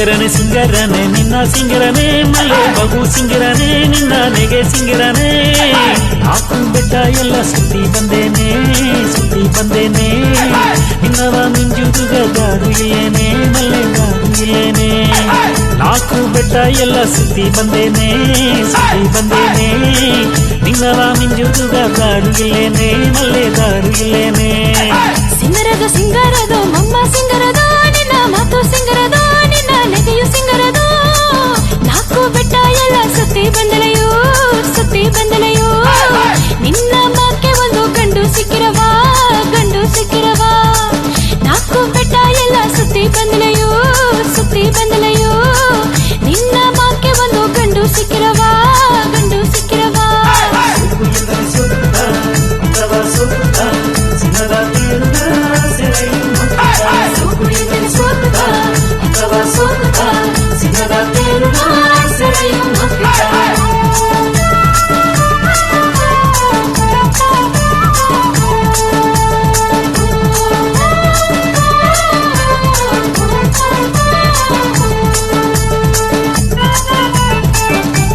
ಸಿಂಗರನೆ ನಿನ್ನ ಸಿಂಗರನೆ ಮಲ್ಲೆ ಬಹು ಸಿಂಗರನೆ ನಿನ್ನ ನೆಗೆ ಸಿಂಗರನೆ ನಾಲ್ಕು ಬೆಟ್ಟ ಎಲ್ಲ ಸುತ್ತಿ ಬಂದೇನೆ ನಿನ್ನವ ಮಿಂಜುದುಗ ದಾರು ಇಲ್ಲೇನೆ ಮಲ್ಲೆ ದಾರು ಇಲ್ಲೇನೆ ನಾಲ್ಕು ಬೆಟ್ಟ ಎಲ್ಲ ಸುತ್ತಿ ಬಂದೇನೆ ನಿನ್ನವ ಮಿಂಜುದುಗ ದಾರು ಇಲ್ಲೇನೆ ಮಲ್ಲೆ ದಾರು ಇಲ್ಲೇನೆ ಸಿಂಗರದ